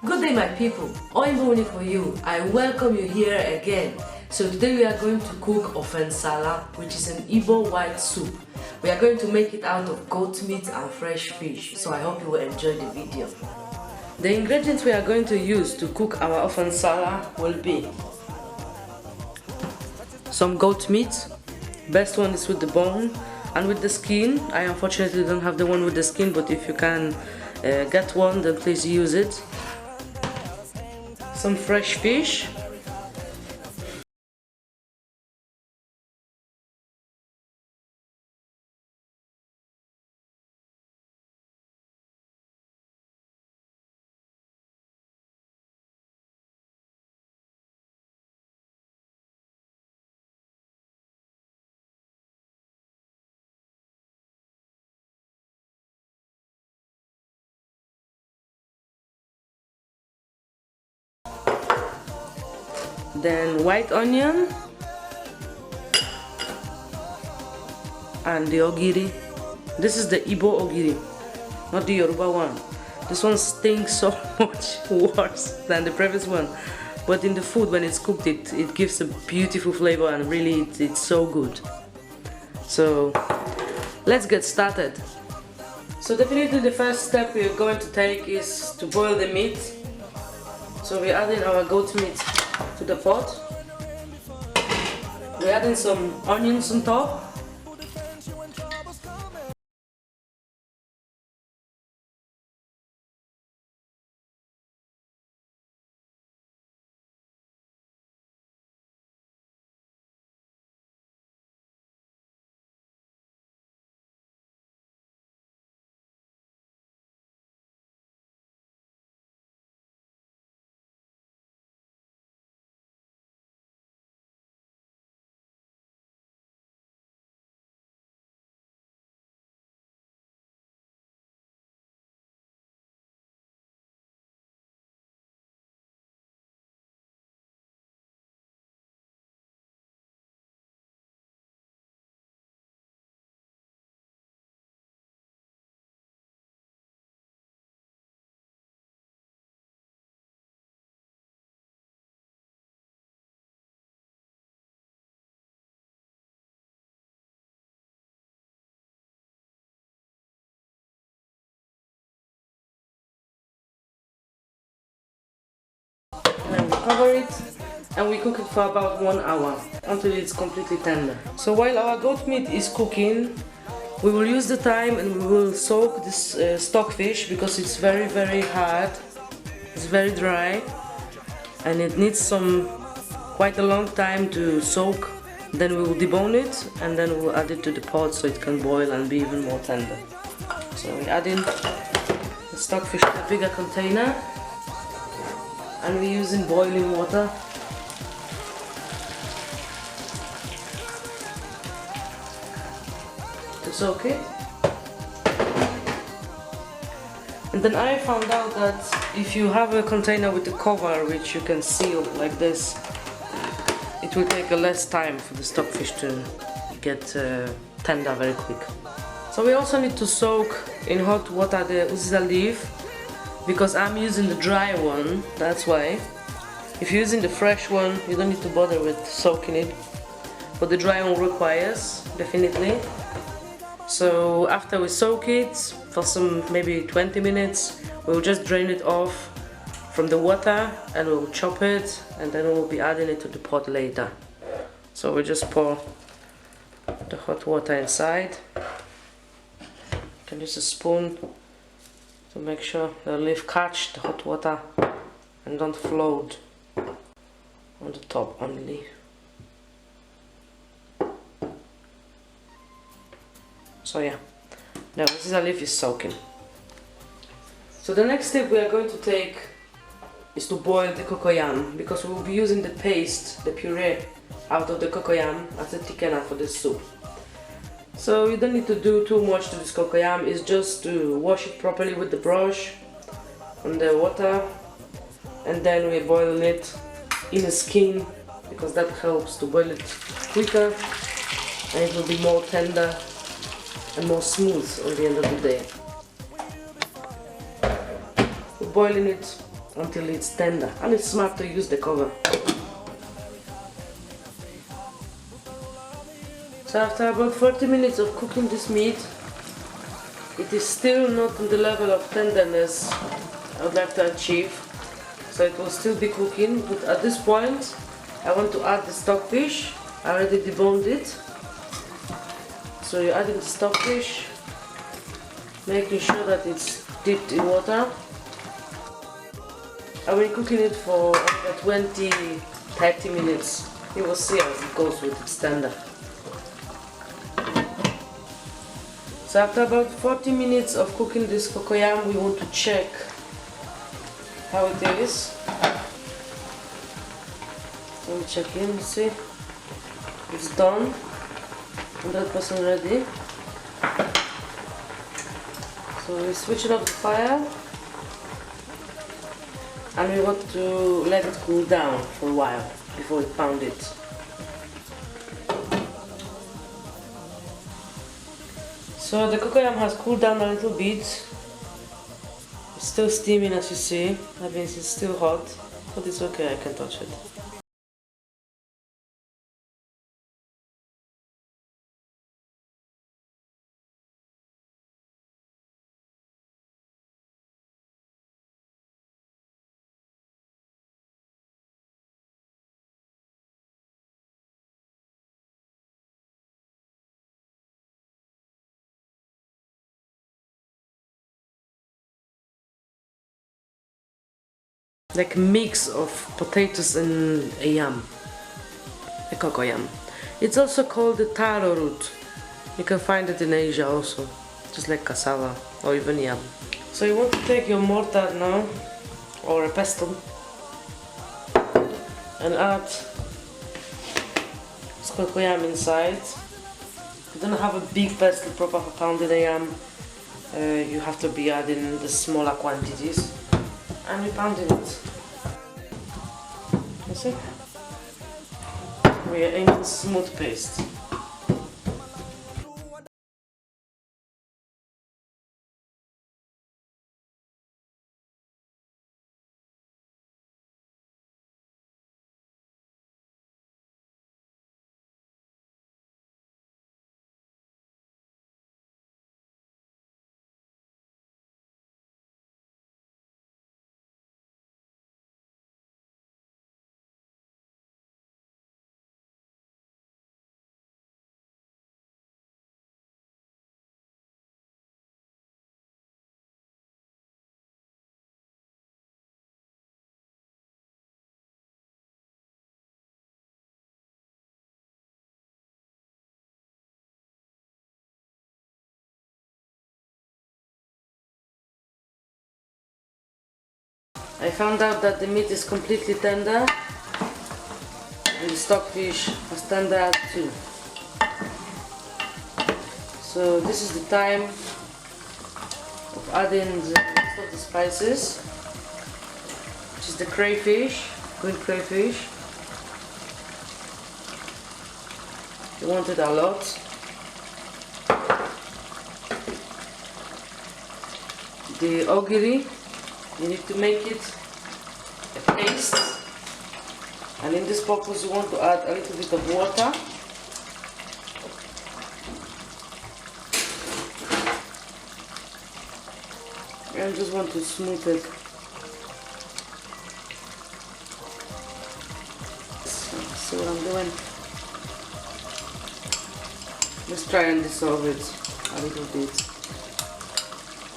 Good day my people, Oyinbo for you. I welcome you here again. So today we are going to cook Nsala, which is an Igbo white soup. We are going to make it out of goat meat and fresh fish, so I hope you will enjoy the video. The ingredients we are going to use to cook our Nsala will be some goat meat. Best one is with the bone and with the skin. I unfortunately don't have the one with the skin, but if you can get one, then please use it. Some fresh fish, then white onion and the ogiri. This is the Igbo ogiri, not the Yoruba one. This one stinks so much worse than the previous one, but in the food when it's cooked it gives a beautiful flavor and really it's so good. So let's get started. So definitely the first step we're going to take is to boil the meat. So we're adding our goat meat to the pot. We're adding some onions on top. And we cover it and we cook it for about 1 hour until it's completely tender. So while our goat meat is cooking, we will use the time and we will soak this stockfish because it's very hard, it's very dry and it needs quite a long time to soak. Then we will debone it and then we'll add it to the pot so it can boil and be even more tender. So we add in the stockfish in a bigger container. And we're using boiling water. To soak it. And then I found out that if you have a container with a cover which you can seal like this, it will take less time for the stockfish to get tender very quick. So we also need to soak in hot water the uziza leaf, because I'm using the dry one, that's why. If you're using the fresh one, you don't need to bother with soaking it, but the dry one requires, definitely. So after we soak it for some maybe 20 minutes, we'll just drain it off from the water and we'll chop it and then we'll be adding it to the pot later. So we just pour the hot water inside. You can use a spoon to make sure the leaf catch the hot water and don't float on the top only. So yeah, now this leaf is soaking. So the next step we are going to take is to boil the cocoyam, because we will be using the paste, the puree out of the cocoyam as a thickener for this soup. So you don't need to do too much to this cocoyam, it's just to wash it properly with the brush on the water and then we boil it in the skin because that helps to boil it quicker and it will be more tender and more smooth on the end of the day. We're boiling it until it's tender, and it's smart to use the cover. So after about 40 minutes of cooking this meat, it is still not on the level of tenderness I would like to achieve. So it will still be cooking, but at this point I want to add the stockfish. I already deboned it. So you're adding the stockfish, making sure that it's dipped in water. I've been cooking it for about 20-30 minutes. You will see as it goes with its tender. So after about 40 minutes of cooking this cocoyam, we want to check how it is. So we check in, see, it's done, 100% ready. So we switch it off the fire, and we want to let it cool down for a while before we pound it. So the cocoyam has cooled down a little bit. It's still steaming, as you see. That means it's still hot, but it's okay, I can touch it. Like a mix of potatoes and a yam, a cocoyam. It's also called the taro root. You can find it in Asia also, just like cassava or even yam. So you want to take your mortar now, or a pestle, and add this cocoyam inside. If you don't have a big pestle proper for pounding a yam, you have to be adding the smaller quantities. And we pounding it. You see? We are aiming smooth paste. I found out that the meat is completely tender and the stockfish is tender too. So this is the time of adding the rest of the spices, which is the crayfish, green crayfish. You want it a lot. The ogiri, you need to make it a paste, and in this purpose you want to add a little bit of water. And just want to smooth it. See what I'm doing? Let's try and dissolve it a little bit,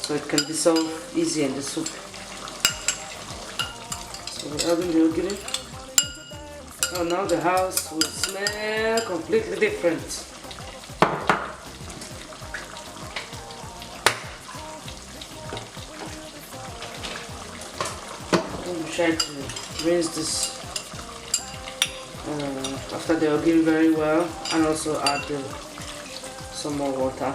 so it can dissolve easy in the soup. So we're adding the ogiri. Oh, now the house will smell completely different. I'm trying to rinse this after the ogiri very well, and also add some more water.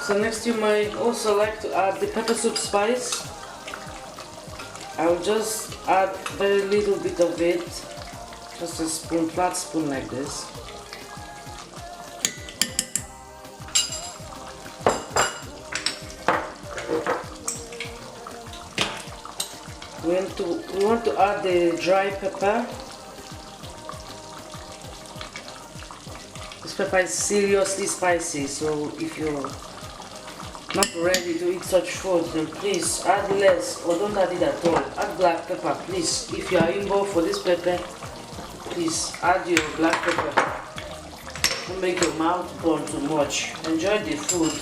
So next you might also like to add the pepper soup spice. I'll just add very little bit of it, just a spoon, flat spoon like this. We want to add the dry pepper. This pepper is seriously spicy, so if you're not ready to eat such food, then please add less or don't add it at all. Add black pepper, please. If you are Igbo for this pepper, please add your black pepper. Don't make your mouth burn too much. Enjoy the food.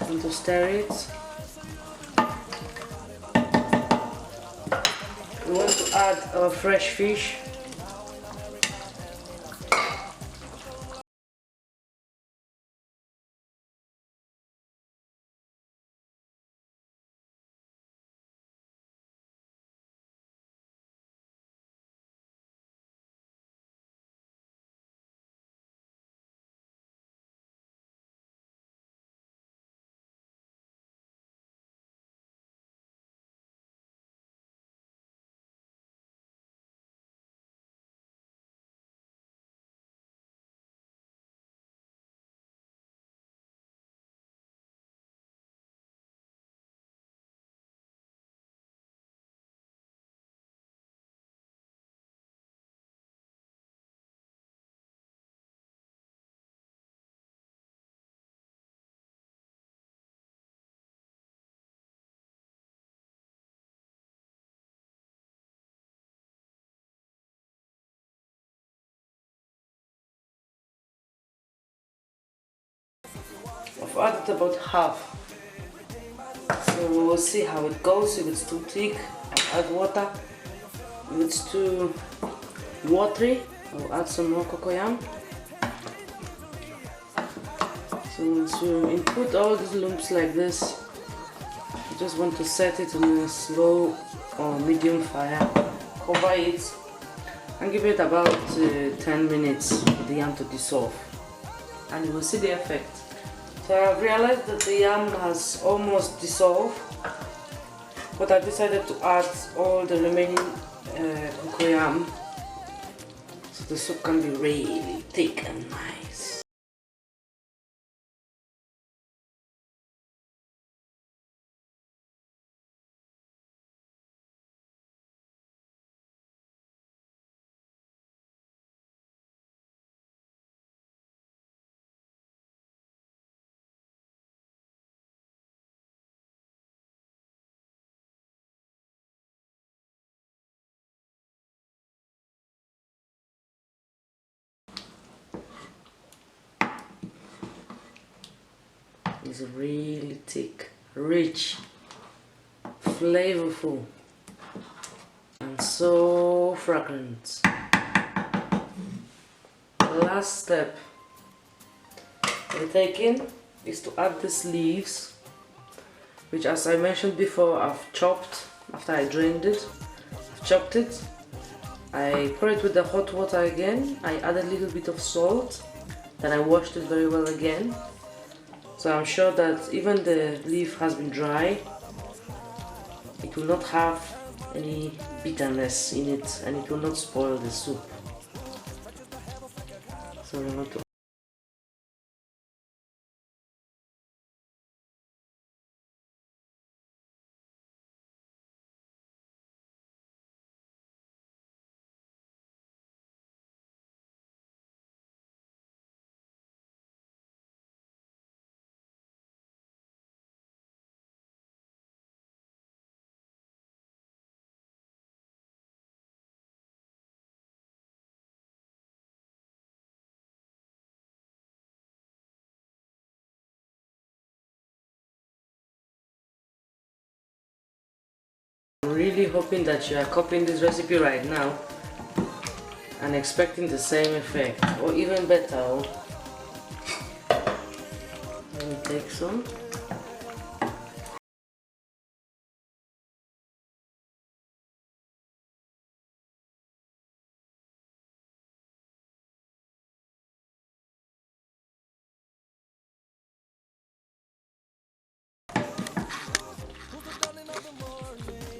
And to stir it. We want to add our fresh fish. I've added about half, so we'll see how it goes. If it's too thick, I'll add water. If it's too watery, I'll add some more cocoyam. So once you input all these lumps like this, you just want to set it on a slow or medium fire, cover it, and give it about 10 minutes for the yam to dissolve, and you will see the effect. So I've realized that the yam has almost dissolved, but I decided to add all the remaining cocoyam so the soup can be really thick and nice. It's really thick, rich, flavorful, and so fragrant. The last step we're taking is to add these leaves, which, as I mentioned before, I've chopped after I drained it. I've chopped it. I pour it with the hot water again. I added a little bit of salt, then I washed it very well again. So I'm sure that even the leaf has been dry, it will not have any bitterness in it and it will not spoil the soup. So we want to I'm really hoping that you are copying this recipe right now and expecting the same effect or even better. Let me take some.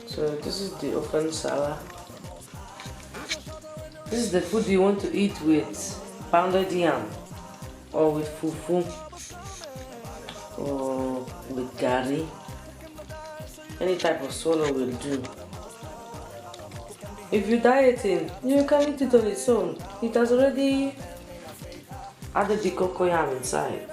So this is the Nsala. This is the food you want to eat with pounded yam, or with fufu, or with gari. Any type of swallow will do. If you're dieting, you can eat it on its own. It has already added the cocoyam inside.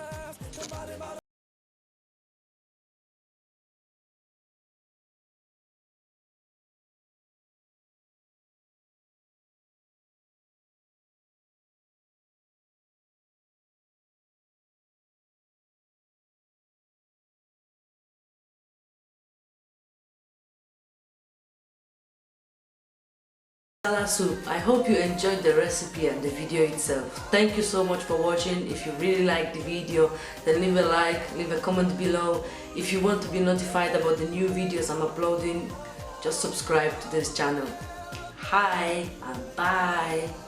Nsala soup. I hope you enjoyed the recipe and the video itself. Thank you so much for watching. If you really liked the video, then leave a like, leave a comment below. If you want to be notified about the new videos I'm uploading, just subscribe to this channel. Hi and bye.